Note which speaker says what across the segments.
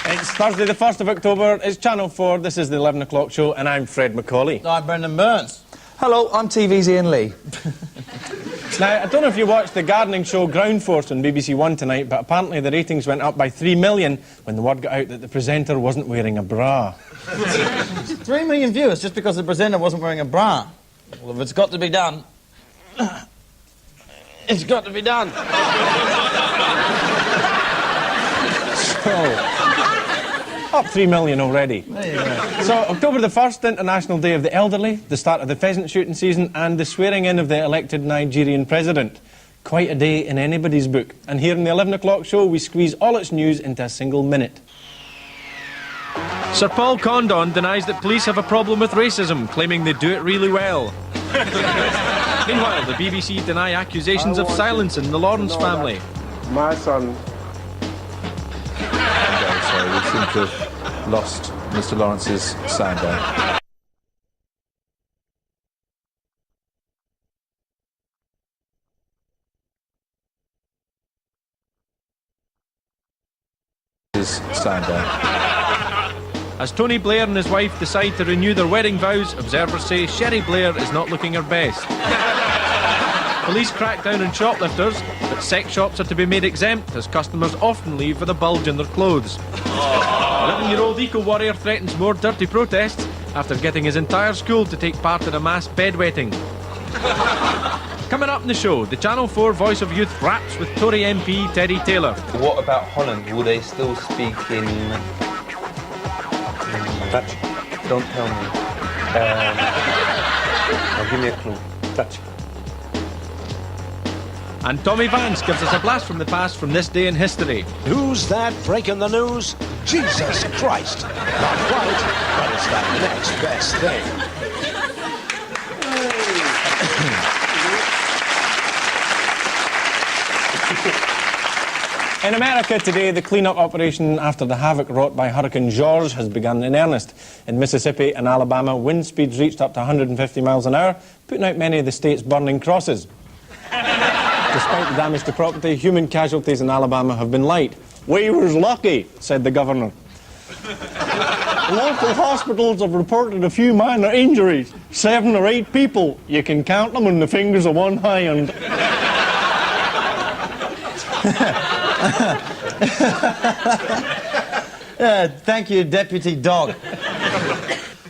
Speaker 1: It's Thursday the 1st of October, it's Channel 4, this is the 11 o'clock show, and I'm Fred MacAulay.
Speaker 2: I'm Brendan Burns.
Speaker 3: Hello, I'm TV's Iain Lee.
Speaker 1: Now, I don't know if you watched the gardening show Ground Force on BBC One tonight, but apparently the ratings went up by 3 million when the word got out that the presenter wasn't wearing a bra.
Speaker 2: 3 million viewers just because the presenter wasn't wearing a bra. Well, if it's got to be done, it's got to be done.
Speaker 1: So, up 3 million already.
Speaker 2: There you go.
Speaker 1: So, October the 1st, International Day of the Elderly, the start of the pheasant shooting season, and the swearing in of the elected Nigerian president. Quite a day in anybody's book. And here in the 11 o'clock show, we squeeze all its news into a single minute. Sir Paul Condon denies that police have a problem with racism, claiming they do it really well. Meanwhile, the BBC deny accusations of silence in the Lawrence family.
Speaker 4: My son...
Speaker 5: So we seem to have lost Mr. Lawrence's sound there.
Speaker 1: As Tony Blair and his wife decide to renew their wedding vows, observers say Sherry Blair is not looking her best. Police crack down on shoplifters, but sex shops are to be made exempt as customers often leave with a bulge in their clothes. 11-year-old eco-warrior threatens more dirty protests after getting his entire school to take part in a mass bedwetting. Coming up in the show, the Channel 4 Voice of Youth raps with Tory MP Teddy Taylor.
Speaker 6: What about Holland? Will they still speak in...
Speaker 4: Dutch.
Speaker 6: Don't tell me.
Speaker 4: Now give me a clue. Dutch.
Speaker 1: And Tommy Vance gives us a blast from the past from this day in history.
Speaker 7: Who's that breaking the news? Jesus Christ! Not quite, but it's the next best thing.
Speaker 1: In America today, the clean-up operation after the havoc wrought by Hurricane George has begun in earnest. In Mississippi and Alabama, wind speeds reached up to 150 miles an hour, putting out many of the state's burning crosses. Despite the damage to property, human casualties in Alabama have been light. "We was lucky," said the governor. Local hospitals have reported a few minor injuries. 7 or 8 people. You can count them on the fingers of one hand.
Speaker 2: Thank you, Deputy Dog.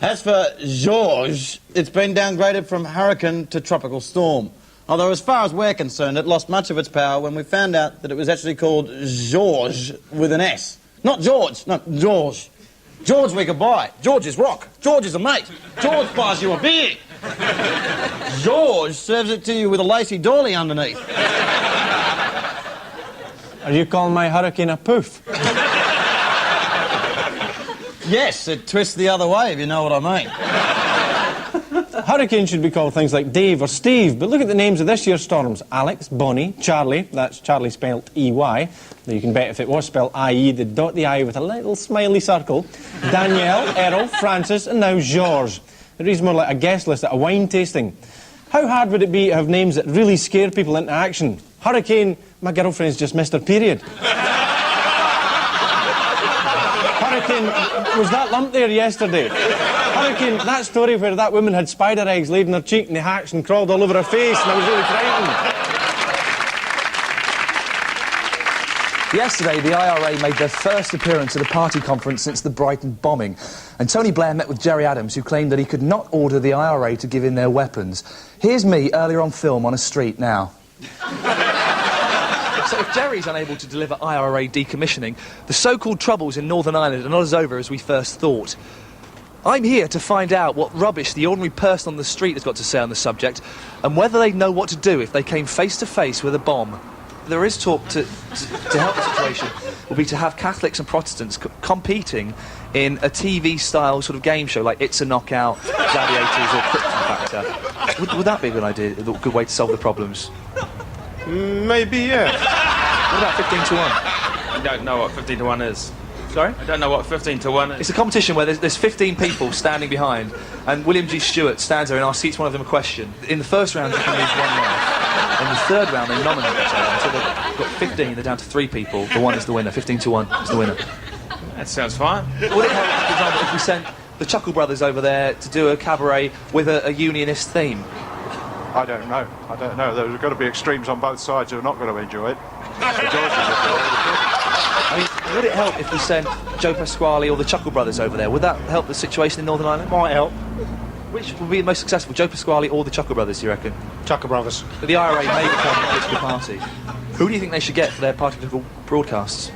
Speaker 2: As for George, it's been downgraded from hurricane to tropical storm. Although, as far as we're concerned, it lost much of its power when we found out that it was actually called George with an S. Not George, no, George. George we could buy. George is rock. George is a mate. George buys you a beer. George serves it to you with a lacy doily underneath.
Speaker 1: Are you calling my hurricane a poof?
Speaker 2: Yes, it twists the other way, if you know what I mean.
Speaker 1: Hurricanes should be called things like Dave or Steve, but look at the names of this year's storms. Alex, Bonnie, Charlie, that's Charlie spelt E-Y, though you can bet if it was spelt I-E, they'd dot the I with a little smiley circle. Danielle, Errol, Francis, and now George. It reads more like a guest list at a wine tasting. How hard would it be to have names that really scare people into action? Hurricane, my girlfriend's just missed her period. Hurricane, was that lump there yesterday? Hurricane, that story where that woman had spider eggs laid in her cheek and they hatched and crawled all over her face and I was really frightened.
Speaker 3: Yesterday, the IRA made their first appearance at a party conference since the Brighton bombing. And Tony Blair met with Gerry Adams, who claimed that he could not order the IRA to give in their weapons. Here's me earlier on film on a street now. So if Gerry's unable to deliver IRA decommissioning, the so-called troubles in Northern Ireland are not as over as we first thought. I'm here to find out what rubbish the ordinary person on the street has got to say on the subject, and whether they know what to do if they came face to face with a bomb. There is talk to help the situation will be to have Catholics and Protestants competing in a TV-style sort of game show, like It's a Knockout, Gladiators, or Krypton Factor. Would that be a good idea, a good way to solve the problems?
Speaker 4: Maybe, yeah.
Speaker 3: What about 15 to 1?
Speaker 8: I don't know what 15 to 1 is.
Speaker 3: Sorry?
Speaker 8: I don't know what 15 to 1 is.
Speaker 3: It's a competition where there's 15 people standing behind, and William G. Stewart stands there and asks each one of them a question. In the first round, you can lose 1 life. In the third round, they nominate each other. Until they've got 15, they're down to 3 people. The one is the winner. 15 to 1 is the winner.
Speaker 8: That sounds fine.
Speaker 3: Would it help, for example, if we sent the Chuckle Brothers over there to do a cabaret with a unionist theme?
Speaker 5: I don't know. There's got to be extremes on both sides who are not going to enjoy it.
Speaker 3: I mean, would it help if we sent Joe Pasquale or the Chuckle Brothers over there? Would that help the situation in Northern Ireland?
Speaker 4: Might help.
Speaker 3: Which would be the most successful, Joe Pasquale or the Chuckle Brothers, do you reckon?
Speaker 4: Chucker Brothers.
Speaker 3: The IRA may become a political party. Who do you think they should get for their party political broadcasts?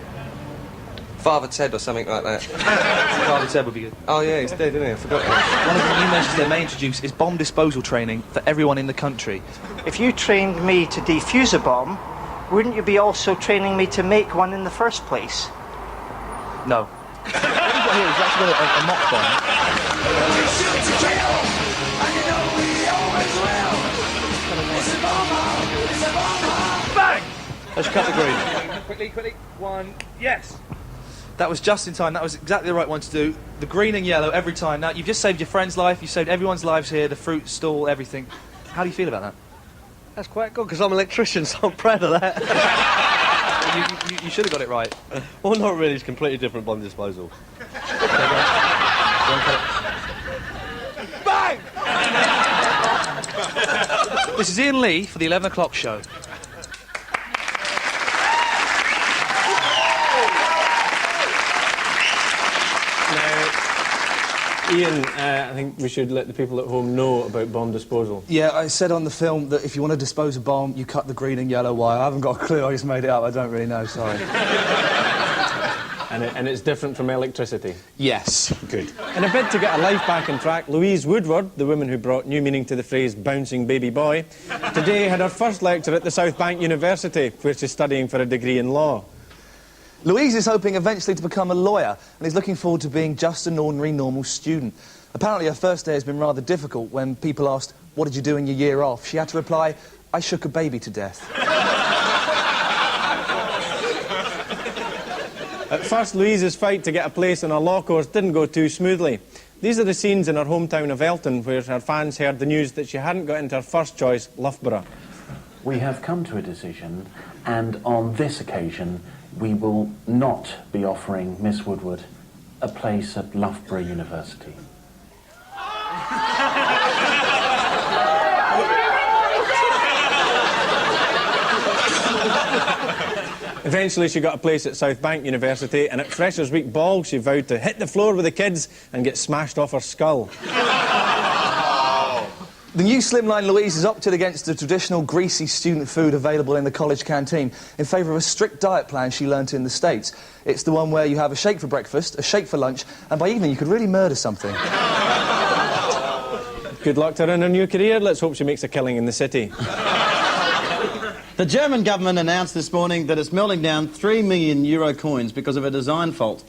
Speaker 6: Father Ted or something like that.
Speaker 3: Father Ted would be good.
Speaker 6: Oh yeah, he's dead, isn't he? I forgot that.
Speaker 3: One of the new measures they may introduce is bomb disposal training for everyone in the country.
Speaker 9: If you trained me to defuse a bomb, wouldn't you be also training me to make one in the first place?
Speaker 3: No. What we've got here is actually a mock bomb. Bang! Let's cut the green. Quickly. 1, yes! That was just in time. That was exactly the right one to do. The green and yellow every time. Now, you've just saved your friend's life, you've saved everyone's lives here, the fruit stall, everything. How do you feel about that?
Speaker 10: That's quite good, because I'm an electrician, so I'm proud of that.
Speaker 3: You should have got it right.
Speaker 10: Well, not really. It's completely different bomb disposal.
Speaker 3: Bang! This is Iain Lee for the 11 o'clock show.
Speaker 4: Ian, I think we should let the people at home know about bomb disposal.
Speaker 3: Yeah, I said on the film that if you want to dispose a bomb, you cut the green and yellow wire. I haven't got a clue, I just made it up, I don't really know, sorry.
Speaker 4: And it's different from electricity?
Speaker 3: Yes.
Speaker 4: Good. In a bid to get a life back on track, Louise Woodward, the woman who brought new meaning to the phrase bouncing baby boy, today had her first lecture at the South Bank University, where she's studying for a degree in law.
Speaker 3: Louise is hoping eventually to become a lawyer and is looking forward to being just an ordinary, normal student. Apparently her first day has been rather difficult. When people asked, what did you do in your year off? She had to reply, I shook a baby to death.
Speaker 4: At first, Louise's fight to get a place on a law course didn't go too smoothly. These are the scenes in her hometown of Elton, where her fans heard the news that she hadn't got into her first choice, Loughborough.
Speaker 11: We have come to a decision, and on this occasion, we will not be offering Miss Woodward a place at Loughborough University.
Speaker 4: Eventually she got a place at South Bank University, and at Freshers' Week ball she vowed to hit the floor with the kids and get smashed off her skull.
Speaker 3: The new slimline Louise has opted against the traditional greasy student food available in the college canteen in favour of a strict diet plan she learnt in the States. It's the one where you have a shake for breakfast, a shake for lunch, and by evening you could really murder something.
Speaker 4: Good luck to her in her new career. Let's hope she makes a killing in the city.
Speaker 2: The German government announced this morning that it's melting down €3 million coins because of a design fault.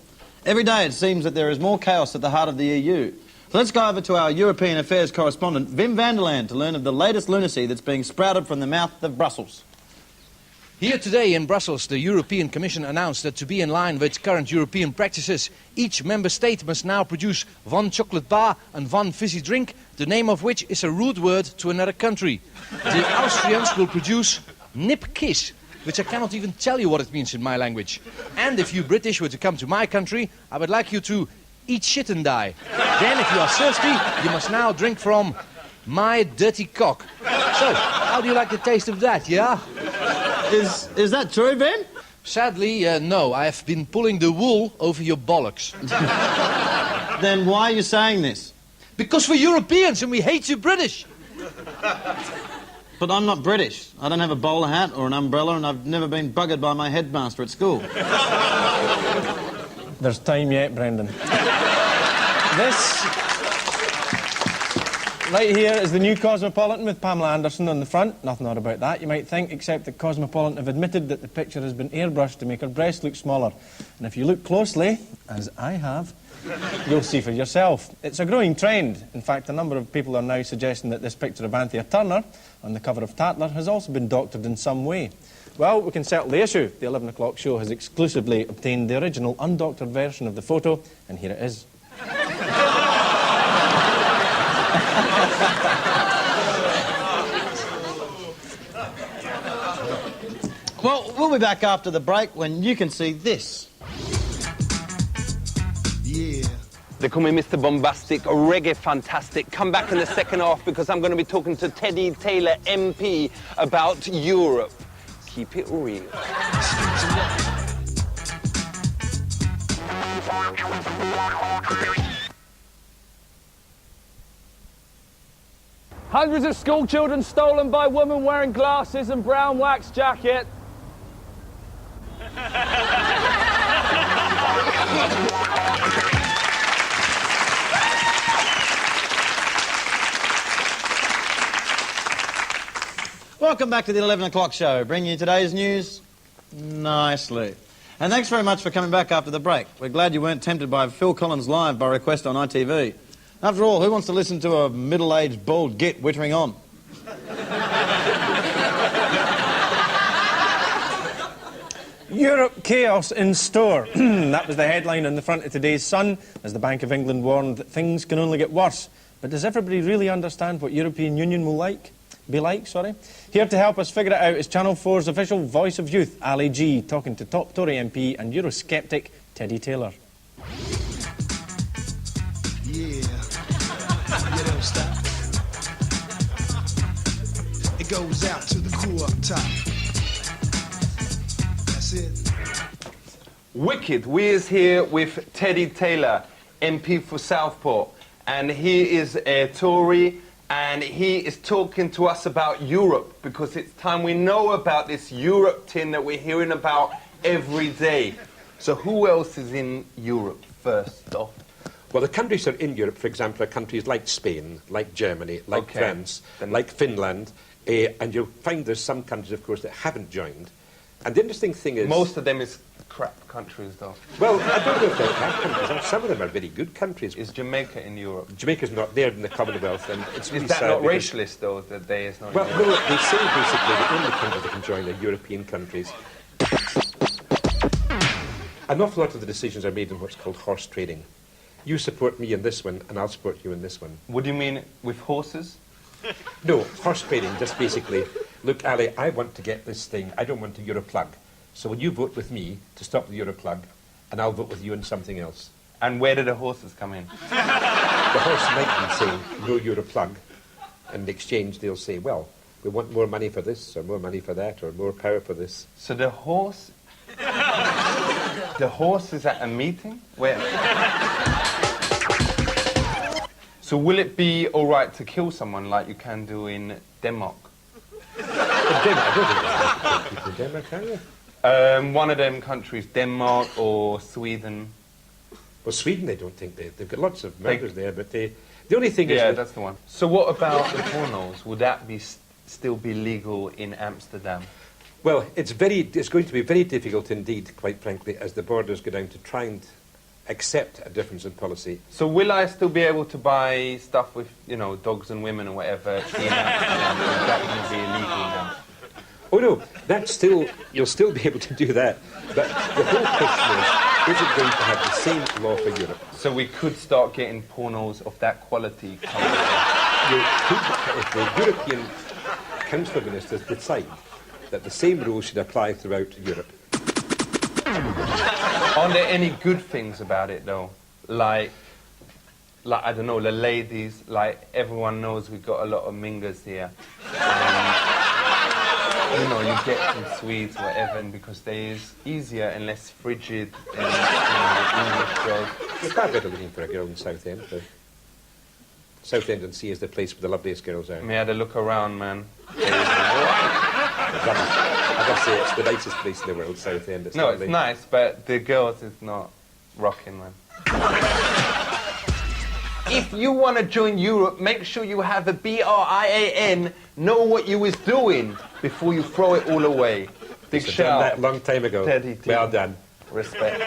Speaker 2: Every day it seems that there is more chaos at the heart of the EU. So let's go over to our European Affairs correspondent, Wim van der Laan, to learn of the latest lunacy that's being sprouted from the mouth of Brussels.
Speaker 12: Here today in Brussels, the European Commission announced that to be in line with current European practices, each member state must now produce one chocolate bar and one fizzy drink, the name of which is a rude word to another country. The Austrians will produce nip-kiss, which I cannot even tell you what it means in my language. And if you British were to come to my country, I would like you to eat shit and die. Then, if you are thirsty, you must now drink from my dirty cock. So, how do you like the taste of that, yeah?
Speaker 2: Is that true, Ben?
Speaker 12: Sadly, no. I have been pulling the wool over your bollocks.
Speaker 2: Then why are you saying this?
Speaker 12: Because we're Europeans and we hate you British.
Speaker 2: But I'm not British. I don't have a bowler hat or an umbrella, and I've never been buggered by my headmaster at school.
Speaker 4: There's time yet, Brendan. Right here is the new Cosmopolitan with Pamela Anderson on the front. Nothing odd about that, you might think, except that Cosmopolitan have admitted that the picture has been airbrushed to make her breast look smaller. And if you look closely, as I have, you'll see for yourself. It's a growing trend. In fact, a number of people are now suggesting that this picture of Anthea Turner on the cover of Tatler has also been doctored in some way. Well, we can settle the issue. The 11 o'clock show has exclusively obtained the original undoctored version of the photo, and here it is.
Speaker 2: Well, we'll be back after the break when you can see this.
Speaker 13: Yeah. They call me Mr. Bombastic, reggae fantastic. Come back in the second half because I'm going to be talking to Teddy Taylor, MP, about Europe. Keep it real.
Speaker 14: Hundreds of school children stolen by women wearing glasses and brown wax jacket.
Speaker 2: Welcome back to the 11 o'clock show, bringing you today's news nicely. And thanks very much for coming back after the break. We're glad you weren't tempted by Phil Collins Live by request on ITV. After all, who wants to listen to a middle-aged bald git wittering on?
Speaker 4: Europe chaos in store. That was the headline on the front of today's Sun, as the Bank of England warned that things can only get worse. But does everybody really understand what European Union will be like? Here to help us figure it out is Channel 4's official voice of youth, Ali G, talking to top Tory MP and Eurosceptic Teddy Taylor.
Speaker 13: Yeah. You don't stop. It goes out to the crew up top. That's it.
Speaker 15: Wicked. We is here with Teddy Taylor, MP for Southport, and he is a Tory, and he is talking to us about Europe, because it's time we know about this Europe tin that we're hearing about every day. So who else is in Europe first off?
Speaker 16: Well, the countries that are in Europe, for example, are countries like Spain, like Germany, like France, like Finland, and you'll find there's some countries, of course, that haven't joined. And the interesting thing is...
Speaker 15: Most of them is crap countries, though.
Speaker 16: Well, I don't know if they're crap countries. Some of them are very good countries.
Speaker 15: Is Jamaica in Europe?
Speaker 16: Jamaica's not there in the Commonwealth, and it's really
Speaker 15: Is that
Speaker 16: sad
Speaker 15: not
Speaker 16: because-
Speaker 15: racialist, though, that they is not...
Speaker 16: Well, no, they say basically the only countries that can join are European countries. An awful lot of the decisions are made in what's called horse trading. You support me in this one, and I'll support you in this one.
Speaker 15: What do you mean, with horses?
Speaker 16: No, horse trading, just basically, look, Ali, I want to get this thing, I don't want a Euro plug. So will you vote with me to stop the Euro plug, and I'll vote with you on something else.
Speaker 15: And where do the horses come in?
Speaker 16: The horse might be saying, no Euro plug, and in exchange they'll say, well, we want more money for this, or more money for that, or more power for this.
Speaker 15: So the horse... the horse is at a meeting? Where... So will it be all right to kill someone like you can do in Denmark?
Speaker 16: I don't think there's people in Denmark, can you?
Speaker 15: One of them countries, Denmark or Sweden.
Speaker 16: Well, Sweden, they don't think they've got lots of members there, but the only thing is...
Speaker 15: Yeah, that's the one. So what about the pornos? Would that be still be legal in Amsterdam?
Speaker 16: Well, it's going to be very difficult indeed, quite frankly, as the borders go down to try and accept a difference in policy.
Speaker 15: So will I still be able to buy stuff with, you know, dogs and women or whatever in Amsterdam? Is that going to be illegal now?
Speaker 16: Oh no, that's still, you'll still be able to do that. But the whole question is it going to have the same law for Europe?
Speaker 15: So we could start getting pornos of that quality coming
Speaker 16: if the European Council of Ministers decide that the same rules should apply throughout Europe.
Speaker 15: Aren't there any good things about it, though? Like, I don't know, the ladies, like, everyone knows we've got a lot of mingers here. You know, you get some Swedes, whatever, and because they is easier and less frigid than, you know, the English girls.
Speaker 16: You're far better looking for a girl in Southend. Southend and Sea is the place where the loveliest girls are.
Speaker 15: May I have a look around, man?
Speaker 16: I must say, it's the nicest place in the world, Southend. It's
Speaker 15: no,
Speaker 16: lovely.
Speaker 15: it's nice, but the girls is not rocking, man. if you want to join Europe, make sure you have a BRIAN, know what you was doing before you throw it all away. Big
Speaker 16: Done
Speaker 15: shout.
Speaker 16: that a long time ago.
Speaker 15: Teddy T.
Speaker 16: Well done.
Speaker 15: Respect.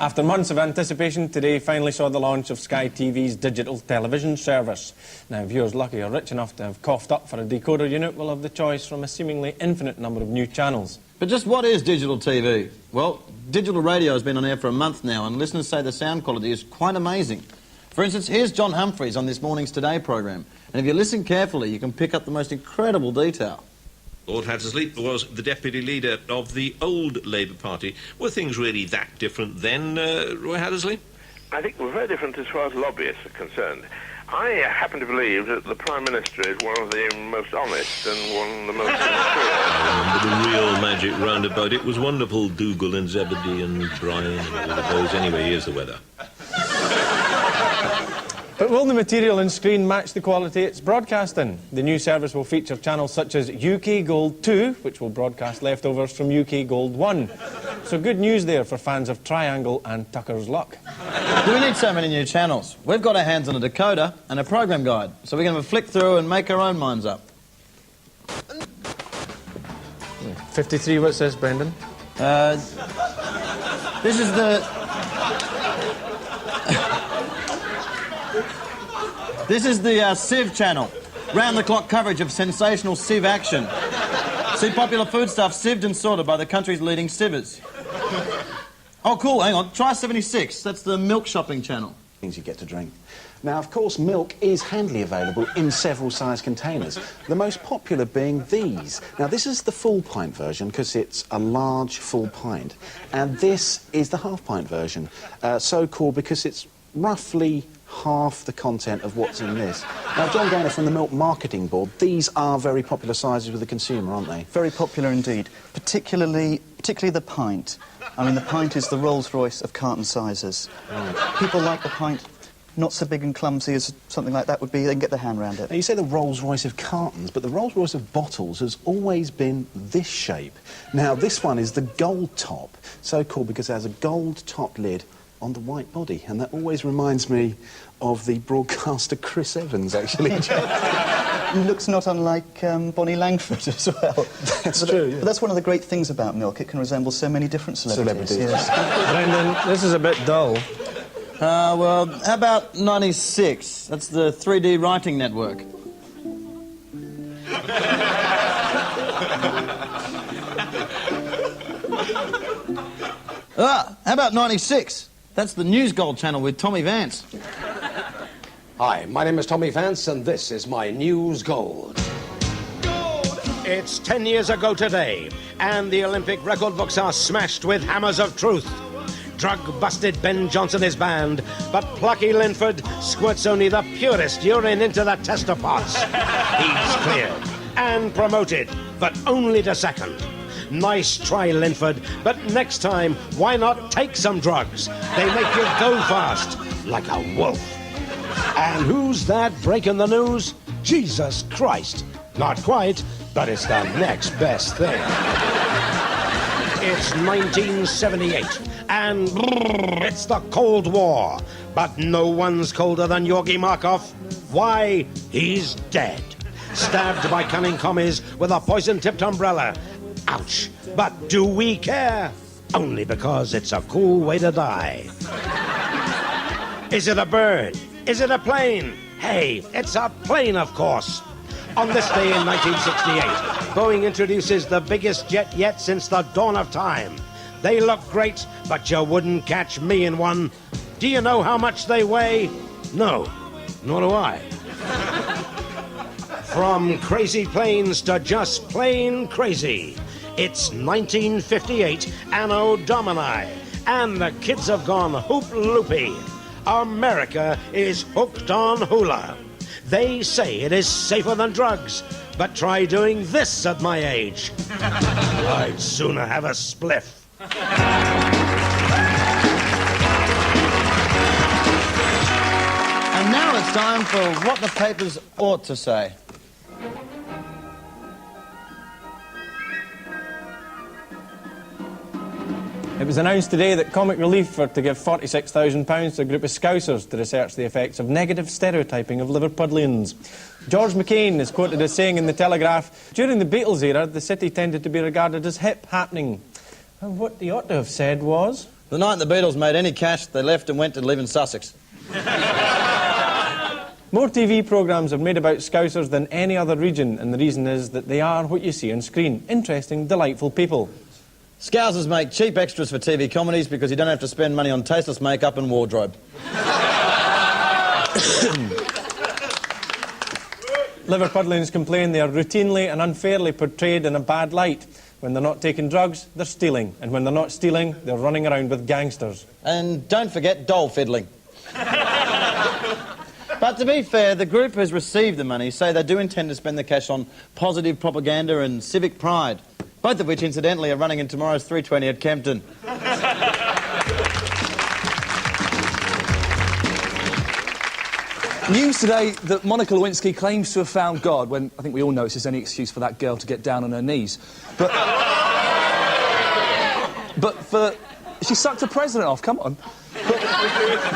Speaker 4: After months of anticipation, today finally saw the launch of Sky TV's digital television service. Now, viewers lucky or rich enough to have coughed up for a decoder unit will have the choice from a seemingly infinite number of new channels.
Speaker 2: But just what is digital TV? Well, digital radio has been on air for a month now, and listeners say the sound quality is quite amazing. For instance, here's John Humphreys on this morning's Today programme, and if you listen carefully, you can pick up the most incredible detail.
Speaker 17: Lord Hattersley was the deputy leader of the old Labour Party. Were things really that different then, Roy Hattersley?
Speaker 18: I think we're very different as far as lobbyists are concerned. I happen to believe that the Prime Minister is one of the most honest and one of the most sincere.
Speaker 17: The real magic roundabout. It was wonderful, Dougal and Zebedee and Brian and all of those. Anyway, here's the weather.
Speaker 4: But will the material and screen match the quality it's broadcasting? The new service will feature channels such as UK Gold 2, which will broadcast leftovers from UK Gold 1. So good news there for fans of Triangle and Tucker's Luck.
Speaker 2: Do we need so many new channels? We've got our hands on a decoder and a program guide, so we're going to flick through and make our own minds up.
Speaker 4: 53, what's this, Brendan?
Speaker 2: This is the... This is the Civ channel. Round-the-clock coverage of sensational Civ action. See popular foodstuffs sieved and sorted by the country's leading sievers. Oh, cool, hang on. Try 76. That's the milk shopping channel.
Speaker 19: Things you get to drink. Now, of course, milk is handily available in several size containers, the most popular being these. Now, this is the full pint version because it's a large full pint, and this is the half pint version, so called because it's roughly half the content of what's in this. Now, John Gaynor from the Milk Marketing Board, these are very popular sizes with the consumer, aren't they?
Speaker 20: Very popular indeed, particularly the pint. I mean, the pint is the Rolls-Royce of carton sizes. Right. People like the pint not so big and clumsy as something like that would be. They can get their hand around it.
Speaker 19: Now, you say the Rolls-Royce of cartons, but the Rolls-Royce of bottles has always been this shape. Now, this one is the gold top, so called because it has a gold top lid on the white body, and that always reminds me of the broadcaster Chris Evans, actually.
Speaker 20: He looks not unlike Bonnie Langford as well.
Speaker 19: That's true, yeah.
Speaker 20: But that's one of the great things about milk. It can resemble so many different celebrities. Yes.
Speaker 4: Brendan, this is a bit dull.
Speaker 2: Well, how about 96? That's the 3D writing network. How about 96? That's the News Gold channel with Tommy Vance.
Speaker 7: Hi, my name is Tommy Vance, and this is my News Gold.
Speaker 21: It's 10 years ago today, and the Olympic record books are smashed with hammers of truth. Drug-busted Ben Johnson is banned, but plucky Linford squirts only the purest urine into the tester pots. He's cleared and promoted, but only to second. Nice try, Linford, but next time, why not take some drugs? They make you go fast, like a wolf. And who's that breaking the news? Jesus Christ. Not quite, but it's the next best thing. It's 1978, and it's the Cold War. But no one's colder than Georgy Markov. Why? He's dead. Stabbed by cunning commies with a poison-tipped umbrella. Ouch. But do we care? Only because it's a cool way to die. Is it a bird? Is it a plane? Hey, it's a plane, of course. On this day in 1968, Boeing introduces the biggest jet yet since the dawn of time. They look great, but you wouldn't catch me in one. Do you know how much they weigh? No, nor do I. From crazy planes to just plain crazy. It's 1958, Anno Domini, and the kids have gone hoop-loopy. America is hooked on hula. They say it is safer than drugs, but try doing this at my age. I'd sooner have a spliff.
Speaker 2: And now it's time for What the Papers Ought to Say.
Speaker 4: It was announced today that Comic Relief are to give £46,000 to a group of Scousers to research the effects of negative stereotyping of Liverpudlians. George McCain is quoted as saying in the Telegraph, during the Beatles era, the city tended to be regarded as hip happening. And what he ought to have said was...
Speaker 2: The night the Beatles made any cash, they left and went to live in Sussex.
Speaker 4: More TV programmes are made about Scousers than any other region, and the reason is that they are what you see on screen. Interesting, delightful people.
Speaker 2: Scousers make cheap extras for TV comedies because you don't have to spend money on tasteless makeup and wardrobe.
Speaker 4: Liverpudlians complain they are routinely and unfairly portrayed in a bad light. When they're not taking drugs, they're stealing. And when they're not stealing, they're running around with gangsters.
Speaker 2: And don't forget doll fiddling. But to be fair, the group who's received the money say they do intend to spend the cash on positive propaganda and civic pride, both of which, incidentally, are running in tomorrow's 3:20 at Kempton.
Speaker 3: News today that Monica Lewinsky claims to have found God, when I think we all know it's just any excuse for that girl to get down on her knees. But she sucked the president off, come on. But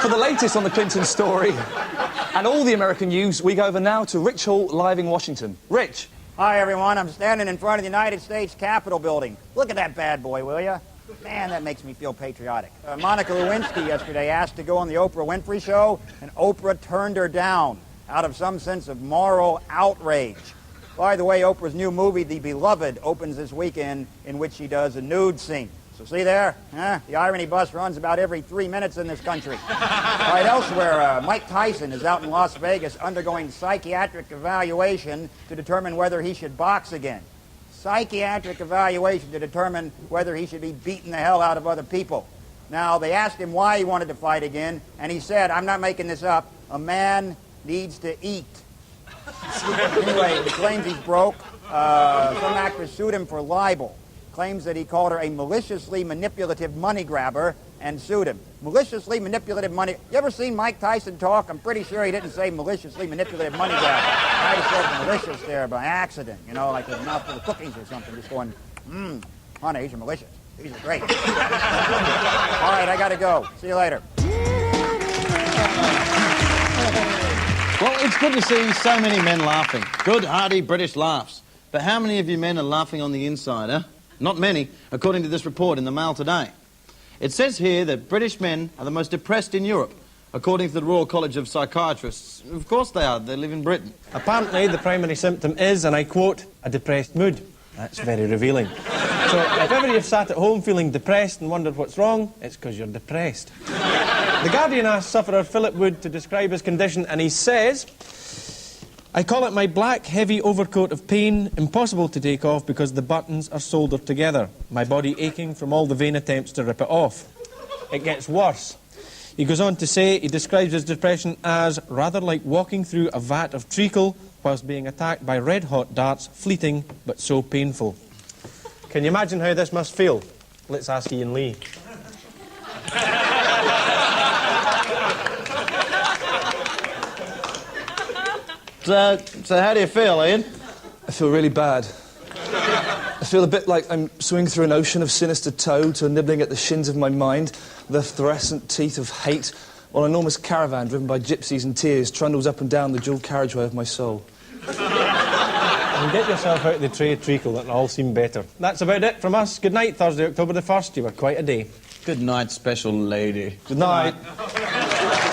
Speaker 3: for the latest on the Clinton story and all the American news, we go over now to Rich Hall, live in Washington. Rich.
Speaker 1: Hi, everyone. I'm standing in front of the United States Capitol building. Look at that bad boy, will you? Man, that makes me feel patriotic. Monica Lewinsky yesterday asked to go on the Oprah Winfrey Show, and Oprah turned her down out of some sense of moral outrage. By the way, Oprah's new movie, The Beloved, opens this weekend, in which she does a nude scene. So see there? The irony bus runs about every 3 minutes in this country. Right, elsewhere, Mike Tyson is out in Las Vegas undergoing psychiatric evaluation to determine whether he should box again. Psychiatric evaluation to determine whether he should be beating the hell out of other people. Now, they asked him why he wanted to fight again, and he said, I'm not making this up, a man needs to eat. Anyway, he claims he's broke. Some actress sued him for libel. Claims that he called her a maliciously manipulative money grabber and sued him. Maliciously manipulative money... You ever seen Mike Tyson talk? I'm pretty sure he didn't say maliciously manipulative money grabber. I might have said malicious there by accident, you know, like with a mouthful of cookies or something, just going, honey, these are malicious. These are great. All right, I gotta go. See you later.
Speaker 2: Well, it's good to see so many men laughing. Good, hearty British laughs. But how many of you men are laughing on the inside, huh? Not many, according to this report in the Mail today. It says here that British men are the most depressed in Europe, according to the Royal College of Psychiatrists. Of course they are. They live in Britain.
Speaker 4: Apparently, the primary symptom is, and I quote, a depressed mood. That's very revealing. So, if ever you've sat at home feeling depressed and wondered what's wrong, it's because you're depressed. The Guardian asked sufferer Philip Wood to describe his condition, and he says, I call it my black, heavy overcoat of pain, impossible to take off because the buttons are soldered together. My body aching from all the vain attempts to rip it off. It gets worse. He goes on to say he describes his depression as rather like walking through a vat of treacle whilst being attacked by red-hot darts, fleeting but so painful. Can you imagine how this must feel? Let's ask Iain Lee.
Speaker 2: So how do you feel, Ian?
Speaker 3: I feel really bad. I feel a bit like I'm swimming through an ocean of sinister toads or nibbling at the shins of my mind, the fluorescent teeth of hate, while an enormous caravan driven by gypsies and tears trundles up and down the dual carriageway of my soul.
Speaker 4: And get yourself out of the tray of treacle, it'll all seem better. That's about it from us. Good night, Thursday, October the 1st. You were quite a day.
Speaker 2: Good night, special lady.
Speaker 4: Good night.
Speaker 22: Good night.